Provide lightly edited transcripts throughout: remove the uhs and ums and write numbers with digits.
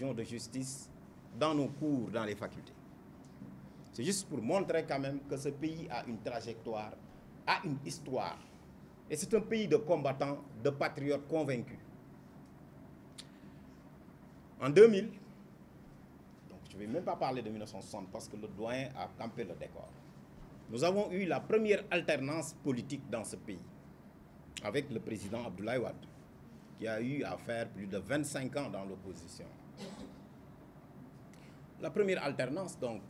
décisions de justice dans nos cours, dans les facultés. C'est juste pour montrer quand même que ce pays a une trajectoire, a une histoire. Et c'est un pays de combattants, de patriotes convaincus. En 2000, donc je ne vais même pas parler de 1960 parce que le doyen a campé le décor. Nous avons eu la première alternance politique dans ce pays avec le président Abdoulaye Wade, qui a eu à faire plus de 25 ans dans l'opposition. La première alternance, donc,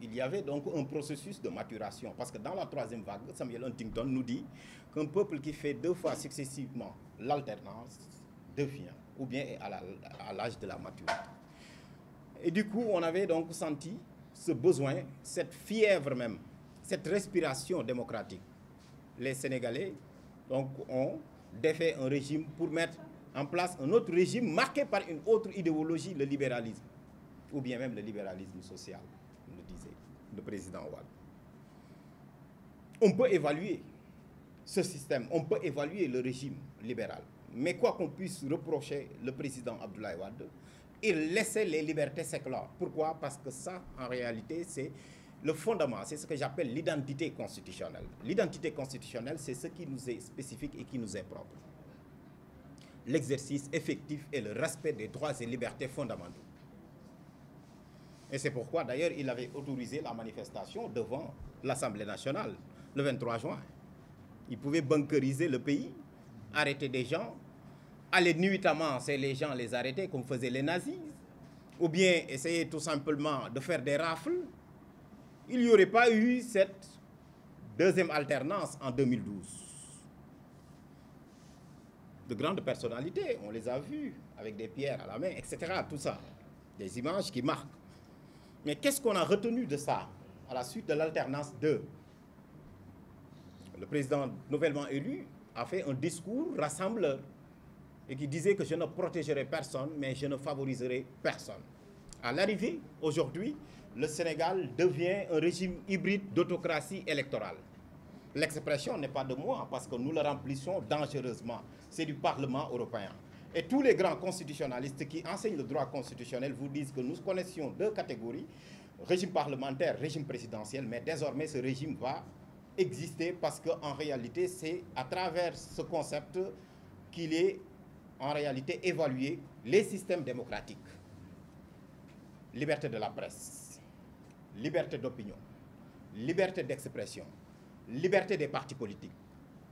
il y avait donc un processus de maturation. Parce que dans la troisième vague, Samuel Huntington nous dit qu'un peuple qui fait 2 fois successivement l'alternance devient, ou bien est à l'âge de la maturité. Et du coup, on avait donc senti ce besoin, cette fièvre même, cette respiration démocratique. Les Sénégalais donc, ont défait un régime pour mettre en place un autre régime marqué par une autre idéologie, le libéralisme, ou bien même le libéralisme social, comme le disait le président Wade. On peut évaluer ce système, on peut évaluer le régime libéral, mais quoi qu'on puisse reprocher le président Abdoulaye Wade, il laissait les libertés s'éclore. Pourquoi? Parce que ça, en réalité, c'est le fondement, c'est ce que j'appelle l'identité constitutionnelle. L'identité constitutionnelle, c'est ce qui nous est spécifique et qui nous est propre. L'exercice effectif et le respect des droits et libertés fondamentaux. Et c'est pourquoi, d'ailleurs, il avait autorisé la manifestation devant l'Assemblée nationale le 23 juin. Il pouvait bunkeriser le pays, arrêter des gens, aller nuitamment, c'est les gens les arrêter comme faisaient les nazis, ou bien essayer tout simplement de faire des rafles. Il n'y aurait pas eu cette deuxième alternance en 2012. De grandes personnalités, on les a vues avec des pierres à la main, etc. Tout ça, des images qui marquent. Mais qu'est-ce qu'on a retenu de ça à la suite de l'alternance 2? Le président nouvellement élu a fait un discours rassembleur et qui disait que je ne protégerai personne, mais je ne favoriserai personne. À l'arrivée, aujourd'hui, le Sénégal devient un régime hybride d'autocratie électorale. L'expression n'est pas de moi, parce que nous le remplissons dangereusement. C'est du Parlement européen. Et tous les grands constitutionnalistes qui enseignent le droit constitutionnel vous disent que nous connaissions 2 catégories, régime parlementaire, régime présidentiel, mais désormais ce régime va exister parce qu'en réalité, c'est à travers ce concept qu'il est en réalité évalué les systèmes démocratiques. Liberté de la presse, liberté d'opinion, liberté d'expression, liberté des partis politiques,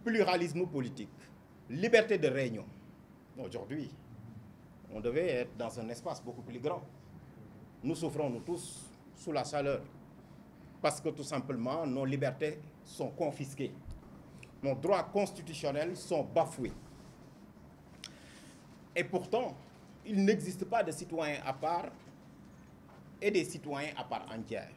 pluralisme politique, liberté de réunion. Aujourd'hui, on devait être dans un espace beaucoup plus grand. Nous souffrons, nous tous, sous la chaleur, parce que tout simplement, nos libertés sont confisquées. Nos droits constitutionnels sont bafoués. Et pourtant, il n'existe pas de citoyens à part et des citoyens à part entière.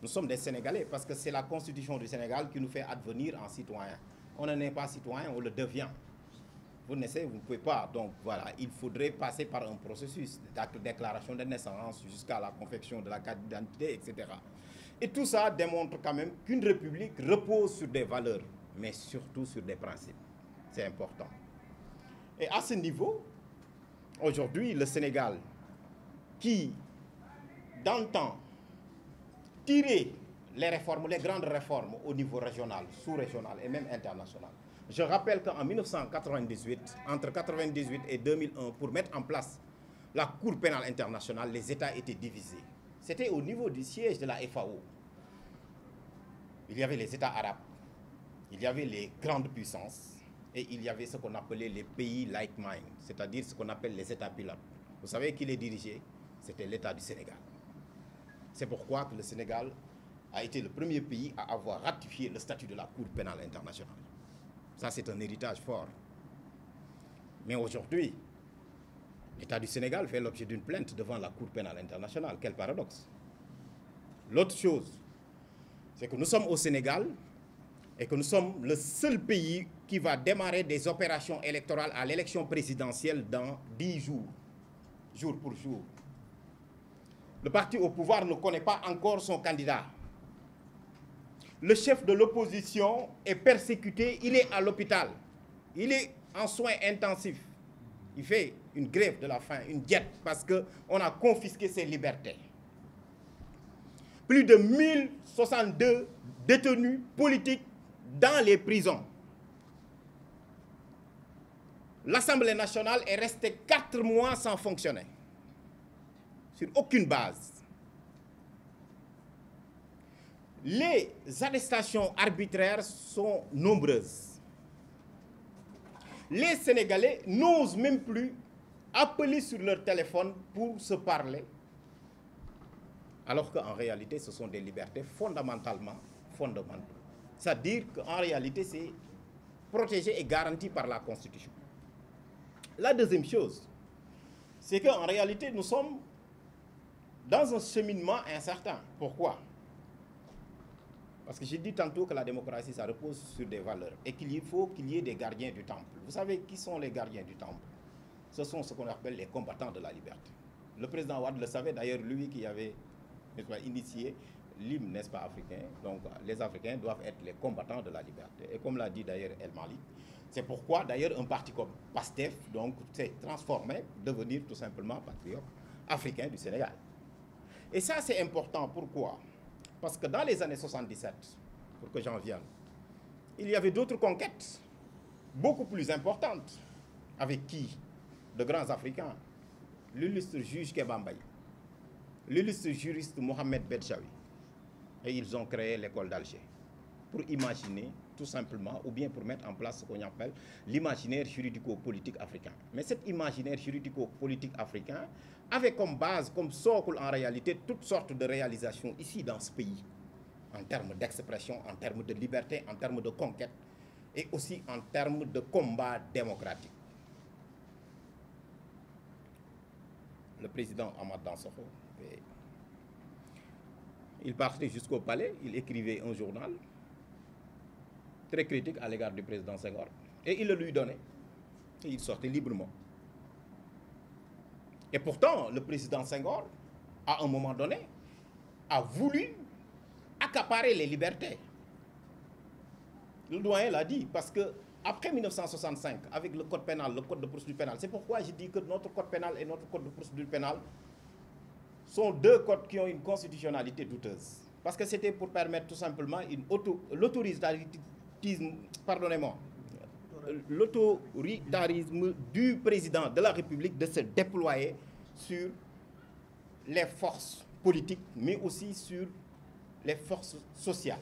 Nous sommes des Sénégalais parce que c'est la Constitution du Sénégal qui nous fait advenir en citoyens. On n'en est pas citoyen, on le devient. Vous naissez, vous ne pouvez pas. Donc voilà, il faudrait passer par un processus de déclaration de naissance jusqu'à la confection de la carte d'identité, etc. Et tout ça démontre quand même qu'une république repose sur des valeurs, mais surtout sur des principes. C'est important. Et à ce niveau, aujourd'hui, le Sénégal, qui, dans le temps, tirait les réformes, les grandes réformes au niveau régional, sous-régional et même international. Je rappelle qu'en 1998, entre 1998 et 2001, pour mettre en place la Cour pénale internationale, les États étaient divisés. C'était au niveau du siège de la FAO. Il y avait les États arabes, il y avait les grandes puissances, et il y avait ce qu'on appelait les pays like mind, c'est-à-dire ce qu'on appelle les États pilotes. Vous savez qui les dirigeait? C'était l'État du Sénégal. C'est pourquoi que le Sénégal a été le premier pays à avoir ratifié le statut de la Cour pénale internationale. Ça, c'est un héritage fort. Mais aujourd'hui, l'État du Sénégal fait l'objet d'une plainte devant la Cour pénale internationale. Quel paradoxe. L'autre chose, c'est que nous sommes au Sénégal et que nous sommes le seul pays qui va démarrer des opérations électorales à l'élection présidentielle dans 10 jours, jour pour jour. Le parti au pouvoir ne connaît pas encore son candidat. Le chef de l'opposition est persécuté, il est à l'hôpital. Il est en soins intensifs. Il fait une grève de la faim, une diète, parce qu'on a confisqué ses libertés. Plus de 1062 détenus politiques dans les prisons. L'Assemblée nationale est restée 4 mois sans fonctionner, sur aucune base. Les arrestations arbitraires sont nombreuses. Les Sénégalais n'osent même plus appeler sur leur téléphone pour se parler, alors qu'en réalité, ce sont des libertés fondamentalement fondamentales. C'est-à-dire qu'en réalité, c'est protégé et garanti par la Constitution. La deuxième chose, c'est qu'en réalité, nous sommes dans un cheminement incertain. Pourquoi? Parce que j'ai dit tantôt que la démocratie, ça repose sur des valeurs et qu'il faut qu'il y ait des gardiens du temple. Vous savez qui sont les gardiens du temple? Ce sont ce qu'on appelle les combattants de la liberté. Le président Wade le savait, d'ailleurs, lui qui avait initié l'hymne, n'est-ce pas, africain. Donc, les Africains doivent être les combattants de la liberté. Et comme l'a dit d'ailleurs El Malik, c'est pourquoi d'ailleurs un parti comme PASTEF s'est transformé, devenir tout simplement patriote africain du Sénégal. Et ça, c'est important. Pourquoi? Parce que dans les années 77, pour que j'en vienne, il y avait d'autres conquêtes beaucoup plus importantes. Avec qui? De grands Africains. L'illustre juge Kéba Mbaye, l'illustre juriste Mohamed Bedjaoui. Et ils ont créé l'école d'Alger pour imaginer tout simplement, ou bien pour mettre en place ce qu'on appelle l'imaginaire juridico-politique africain. Mais cet imaginaire juridico-politique africain avait comme base, comme socle en réalité, toutes sortes de réalisations ici dans ce pays, en termes d'expression, en termes de liberté, en termes de conquête, et aussi en termes de combat démocratique. Le président Ahmad Dansokho, il partait jusqu'au palais, il écrivait un journal très critique à l'égard du président Senghor, et il le lui donnait, et il sortait librement. Et pourtant, le président Senghor, à un moment donné, a voulu accaparer les libertés. Le doyen l'a dit, parce que après 1965, avec le code pénal, le code de procédure pénale, c'est pourquoi je dis que notre code pénal et notre code de procédure pénale sont deux codes qui ont une constitutionnalité douteuse. Parce que c'était pour permettre tout simplement l'autoritarisme du président de la République de se déployer sur les forces politiques, mais aussi sur les forces sociales.